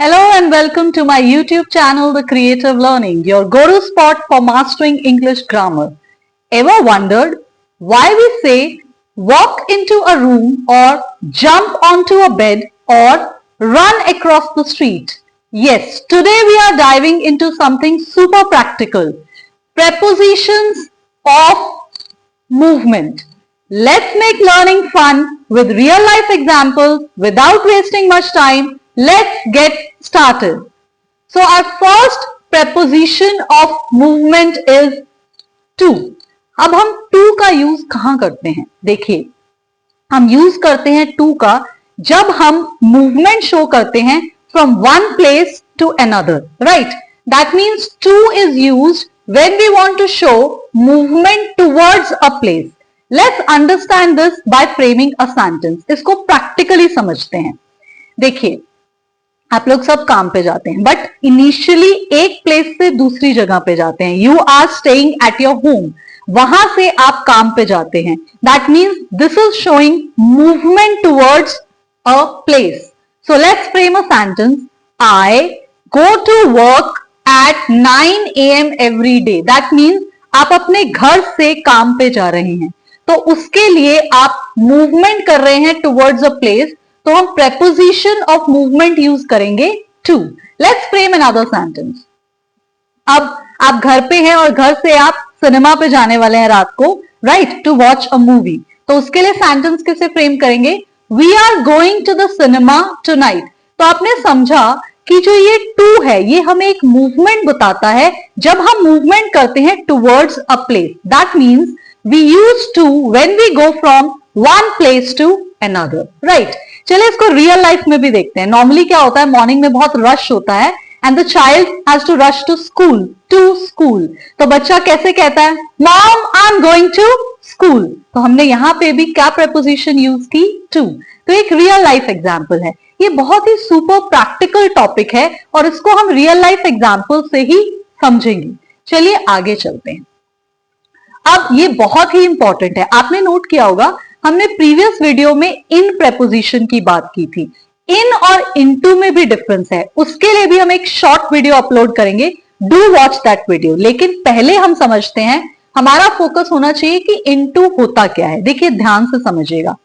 Hello and welcome to my YouTube channel, The Creative Learning, your go-to spot for mastering English grammar. Ever wondered why we say walk into a room or jump onto a bed or run across the street? Yes, today we are diving into something super practical. Prepositions of movement. Let's make learning fun with real life examples without wasting much time. Let's get started. So our first preposition of movement is to. अब हम to का use कहां करते हैं? देखिए, हम use करते हैं to का जब हम movement शो करते हैं from one place to another, right? That means to is used when we want to show movement towards a place. Let's understand this by framing a sentence. इसको practically समझते हैं. देखिए, आप लोग सब काम पे जाते हैं बट इनिशियली एक प्लेस से दूसरी जगह पे जाते हैं. You are staying at your home, वहां से आप काम पे जाते हैं. That means this is showing movement towards a place. So let's frame a sentence. I go to work at 9 AM every day. That means आप अपने घर से काम पे जा रहे हैं, तो उसके लिए आप मूवमेंट कर रहे हैं टुवर्ड्स अ प्लेस, तो हम preposition of movement यूज करेंगे to. Let's frame another sentence. अब आप घर पे हैं और घर से आप सिनेमा पे जाने वाले हैं रात को, right, to watch a movie. तो उसके लिए सेंटेंस कैसे फ्रेम करेंगे? We are going to the cinema tonight. तो आपने समझा कि जो ये to है ये हमें एक मूवमेंट बताता है. जब हम मूवमेंट करते हैं towards a place, that means we use to when we go from one place to another, right? चलिए इसको रियल लाइफ में भी देखते हैं. नॉर्मली क्या होता है, मॉर्निंग में बहुत रश होता है and the child has to rush to school. तो बच्चा कैसे कहता है? Mom I am going to school. तो हमने यहां पे भी क्या preposition यूज की? टू. तो एक रियल लाइफ एग्जाम्पल है. ये बहुत ही सुपर प्रैक्टिकल टॉपिक है और इसको हम रियल लाइफ एग्जाम्पल से ही समझेंगे. चलिए आगे चलते हैं. अब ये बहुत ही इंपॉर्टेंट है. आपने नोट किया होगा हमने प्रीवियस वीडियो में इन preposition की बात की थी. इन और इनटू में भी डिफरेंस है, उसके लिए भी हम एक शॉर्ट वीडियो अपलोड करेंगे. Do watch that video. लेकिन पहले हम समझते हैं, हमारा फोकस होना चाहिए कि इनटू होता क्या है. देखिए ध्यान से समझिएगा.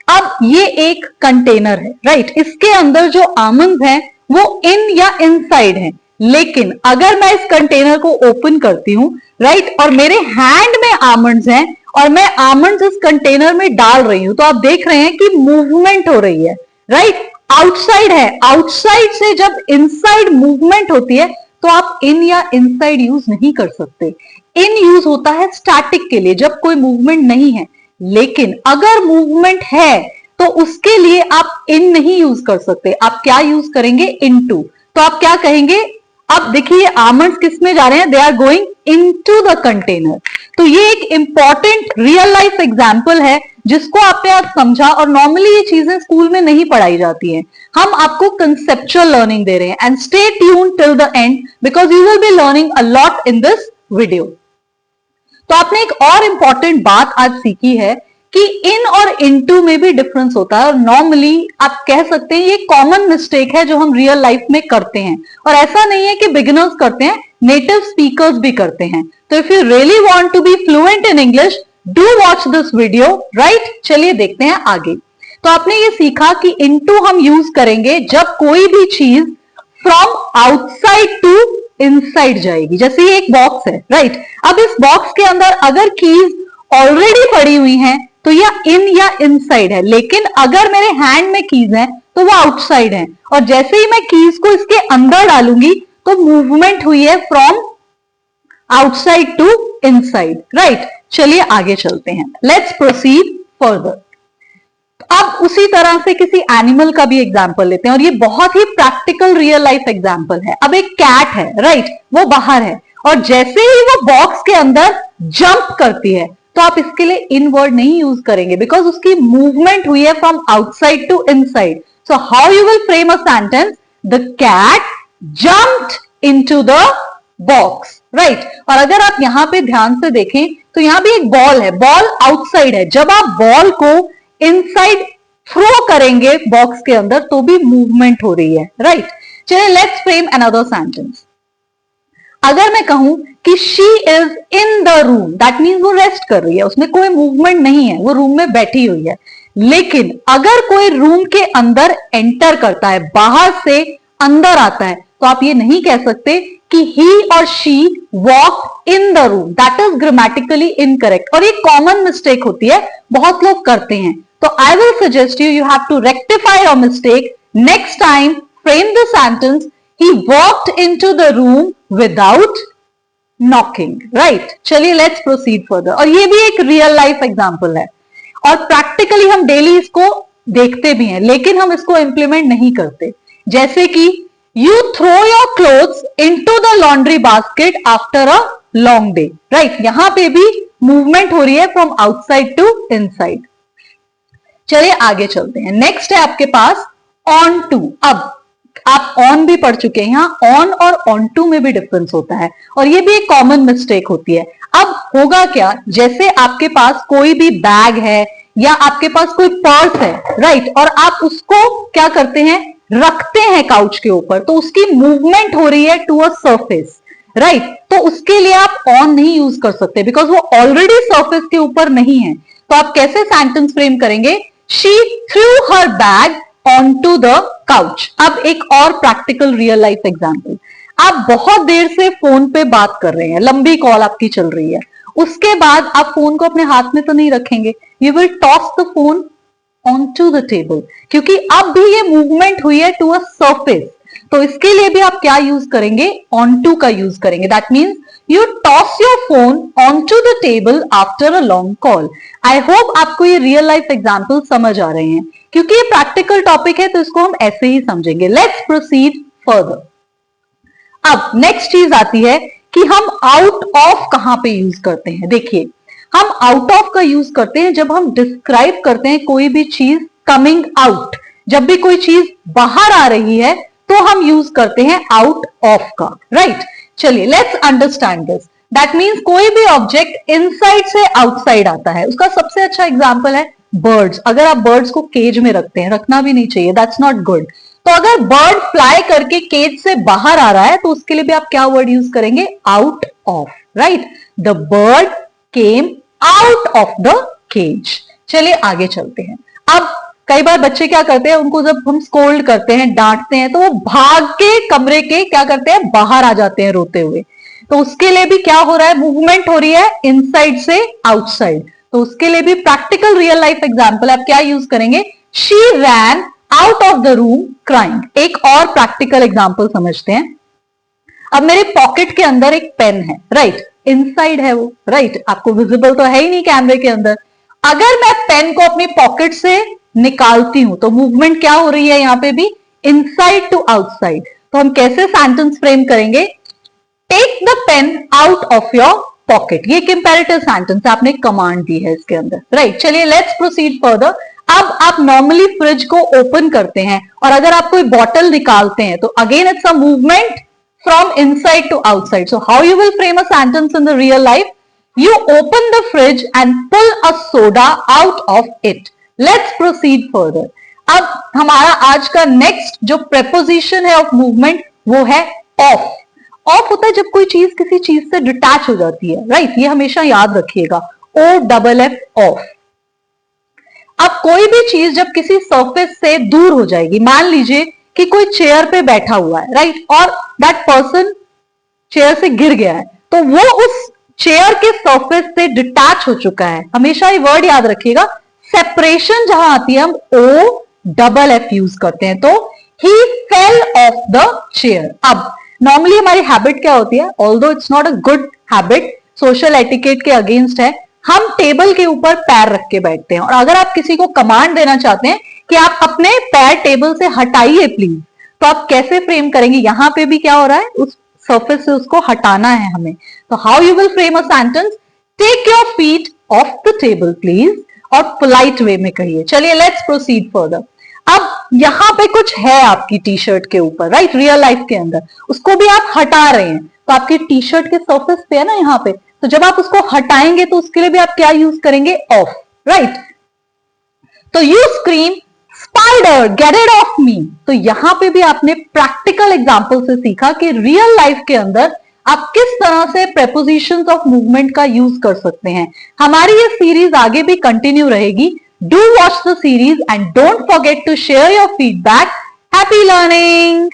अब ये एक कंटेनर है, राइट? इसके अंदर जो आमंड हैं वो इन या इनसाइड हैं. लेकिन अगर मैं इस कंटेनर को ओपन करती हूं, राइट, और मेरे हैंड में आमंड्स हैं और मैं आमंड्स इस कंटेनर में डाल रही हूं, तो आप देख रहे हैं कि मूवमेंट हो रही है, राइट? आउटसाइड है. आउटसाइड से जब इनसाइड मूवमेंट होती है तो आप इन या इनसाइड यूज नहीं कर सकते. इन यूज होता है स्टैटिक के लिए, जब कोई मूवमेंट नहीं है. लेकिन अगर मूवमेंट है तो उसके लिए आप इन नहीं यूज कर सकते. आप क्या यूज करेंगे? इनटू. तो आप क्या कहेंगे? अब देखिए आमंड्स किस में जा रहे हैं? They are going into the container. तो ये एक इंपॉर्टेंट रियल लाइफ एग्जाम्पल है जिसको आपने आज समझा. और नॉर्मली ये चीजें स्कूल में नहीं पढ़ाई जाती हैं. हम आपको कंसेप्चुअल लर्निंग दे रहे हैं. And stay tune till the end because you will be learning a lot in this video. तो आपने एक और इंपॉर्टेंट बात आज सीखी है कि इन और इनटू में भी डिफरेंस होता है. और नॉर्मली आप कह सकते हैं ये कॉमन मिस्टेक है जो हम रियल लाइफ में करते हैं. और ऐसा नहीं है कि बिगिनर्स करते हैं, नेटिव स्पीकर्स भी करते हैं. तो if you really want to be fluent in English, do watch this video, right? चलिए देखते हैं आगे. तो आपने ये सीखा कि इनटू हम यूज करेंगे जब कोई भी चीज फ्रॉम आउटसाइड टू इनसाइड जाएगी. जैसे ये एक बॉक्स है, राइट? अब इस बॉक्स के अंदर अगर कीज ऑलरेडी पड़ी हुई हैं तो यह इन या इनसाइड है. लेकिन अगर मेरे हैंड में कीज हैं तो वो आउटसाइड है. और जैसे ही मैं कीज को इसके अंदर डालूंगी तो मूवमेंट हुई है from outside to inside, right? चलिए आगे चलते हैं. Let's proceed further. अब उसी तरह से किसी एनिमल का भी एग्जाम्पल लेते हैं और ये बहुत ही प्रैक्टिकल रियल लाइफ एग्जाम्पल है. अब एक कैट है, राइट? वो बाहर है और जैसे ही वो बॉक्स के अंदर जंप करती है तो आप इसके लिए इन वर्ड नहीं यूज करेंगे बिकॉज उसकी मूवमेंट हुई है from outside to inside. So how you will frame a sentence? The cat jumped into the box, right? और अगर आप यहां पे ध्यान से देखें तो यहां भी एक बॉल है. बॉल आउटसाइड है. जब आप बॉल को इनसाइड थ्रो करेंगे बॉक्स के अंदर तो भी मूवमेंट हो रही है, राइट? चलिए लेट्स फ्रेम अनदर सेंटेंस। अगर मैं कहूं कि she is in the room, that means वो रेस्ट कर रही है, उसमें कोई मूवमेंट नहीं है, वो रूम में बैठी हुई है। लेकिन अगर कोई रूम के अंदर एंटर करता है, बाहर से अंदर आता है, तो आप ये नहीं कह सकते कि ही और she walk in the room, that is grammatically incorrect. और ये कॉमन मिस्टेक होती है, बहुत लोग करते हैं। तो I will suggest you have to rectify your mistake. Next time frame the sentence he walked into the room without knocking, right? चलिए let's proceed further। और ये भी एक रियल लाइफ एग्जांपल है और प्रैक्टिकली हम डेली इसको देखते भी हैं, लेकिन हम इसको इंप्लीमेंट नहीं करते। जैसे कि you throw your clothes into the laundry basket after a long day, right? यहां पे भी मूवमेंट हो रही है फ्रॉम आउटसाइड टू इनसाइड। चलिए आगे चलते हैं। नेक्स्ट है आपके पास ऑन टू। अब आप ऑन भी पढ़ चुके हैं, यहां ऑन और ऑन टू में भी डिफरेंस होता है और ये भी एक कॉमन मिस्टेक होती है। अब होगा क्या, जैसे आपके पास कोई भी बैग है या आपके पास कोई पर्स है, राइट, और आप उसको क्या करते हैं, रखते हैं काउच के ऊपर, तो उसकी मूवमेंट हो रही है टू अ सरफेस, राइट। तो उसके लिए आप ऑन नहीं यूज कर सकते बिकॉज वो ऑलरेडी सरफेस के ऊपर नहीं है। तो आप कैसे सेंटेंस फ्रेम करेंगे, she threw her bag on to the couch. अब एक और प्रैक्टिकल रियल लाइफ एग्जाम्पल। आप बहुत देर से फोन पे बात कर रहे हैं, लंबी कॉल आपकी चल रही है, उसके बाद आप फोन को अपने हाथ में तो नहीं रखेंगे, you will toss the phone on to the table, क्योंकि अब भी ये मूवमेंट हुई है टू अ सरफेस। तो इसके लिए भी आप क्या यूज करेंगे, ऑन टू का यूज करेंगे। That means you toss your phone on to the table after a long call. I hope आपको ये रियल लाइफ एग्जाम्पल समझ आ रहे हैं, क्योंकि ये प्रैक्टिकल टॉपिक है तो इसको हम ऐसे ही समझेंगे। Let's proceed further. अब नेक्स्ट चीज आती है कि हम आउट ऑफ कहां पे यूज करते हैं। देखिए, हम आउट ऑफ का यूज करते हैं जब हम डिस्क्राइब करते हैं कोई भी चीज कमिंग आउट, जब भी कोई चीज बाहर आ रही है तो हम यूज करते हैं आउट ऑफ का, राइट। चलिए let's understand this. That means कोई भी ऑब्जेक्ट इनसाइड से आउटसाइड आता है। उसका सबसे अच्छा एग्जाम्पल है बर्ड्स। अगर आप बर्ड्स को केज में रखते हैं, रखना भी नहीं चाहिए, दैट्स नॉट गुड। तो अगर बर्ड फ्लाई करके केज से बाहर आ रहा है तो उसके लिए भी आप क्या वर्ड यूज करेंगे, out of, right. The bird came out of the cage. चलिए आगे चलते हैं। अब कई बार बच्चे क्या करते हैं, उनको जब हम स्कोल्ड करते हैं, डांटते हैं, तो वो भाग के कमरे के क्या करते हैं, बाहर आ जाते हैं रोते हुए। तो उसके लिए भी क्या हो रहा है, मूवमेंट हो रही है इनसाइड से आउटसाइड। तो उसके लिए भी प्रैक्टिकल रियल लाइफ एग्जाम्पल आप क्या यूज करेंगे, she ran out of the room crying. एक और प्रैक्टिकल एग्जाम्पल समझते हैं। अब मेरे पॉकेट के अंदर एक पेन है, राइट, इनसाइड है वो, राइट, आपको विजिबल तो है ही नहीं कैमरे के अंदर। अगर मैं पेन को अपनी पॉकेट से निकालती हूं तो मूवमेंट क्या हो रही है, यहां पे भी इनसाइड टू आउटसाइड। तो हम कैसे सेंटेंस फ्रेम करेंगे, take the pen out of your pocket. ये कंपैरेटिव सेंटेंस, आपने कमांड दी है इसके अंदर, राइट। चलिए लेट्स प्रोसीड फर्दर। अब आप नॉर्मली फ्रिज को ओपन करते हैं और अगर आप कोई बॉटल निकालते हैं तो again it's a movement from inside to outside. So how you will frame a sentence in the real life, you open the fridge and pull a soda out of it. Let's proceed further. अब हमारा आज का next जो preposition है of movement वो है of. Of होता है जब कोई चीज किसी चीज से डिटैच हो जाती है, राइट, ये हमेशा याद रखिएगा, OFF, ऑफ। अब कोई भी चीज जब किसी सरफेस से दूर हो जाएगी, मान लीजिए कि कोई चेयर पे बैठा हुआ है, राइट, और दैट पर्सन चेयर से गिर गया है, तो वो उस चेयर के सरफेस से डिटैच हो चुका है। हमेशा ये वर्ड याद रखिएगा, सेपरेशन जहां आती है हम OFF यूज करते हैं। तो ही फेल ऑफ द चेयर। अब नॉर्मली हमारी हैबिट क्या होती है, although it's not a good habit, social etiquette के अगेंस्ट है, हम टेबल के ऊपर पैर रख के बैठते हैं। और अगर आप किसी को कमांड देना चाहते हैं कि आप अपने पैर टेबल से हटाइए प्लीज, तो आप कैसे फ्रेम करेंगे, यहां पे भी क्या हो रहा है, उस सरफेस से उसको हटाना है हमें। तो how you will frame a sentence, take your feet off the table please, और पोलाइट वे में कहिए। चलिए लेट्स प्रोसीड फर्दर। अब यहां पे कुछ है आपकी टी शर्ट के ऊपर, राइट, रियल लाइफ के अंदर, उसको भी आप हटा रहे हैं, तो आपकी टी शर्ट के सरफेस पे है ना यहाँ पे, तो जब आप उसको हटाएंगे तो उसके लिए भी आप क्या यूज करेंगे, ऑफ, राइट। तो you scream spider, get it of me. तो यहाँ पे भी आपने प्रैक्टिकल एग्जाम्पल से सीखा कि रियल लाइफ के अंदर आप किस तरह से प्रेपोजिशंस ऑफ मूवमेंट का यूज कर सकते हैं। हमारी ये सीरीज आगे भी कंटिन्यू रहेगी। Do watch the series and don't forget to share your feedback. Happy learning.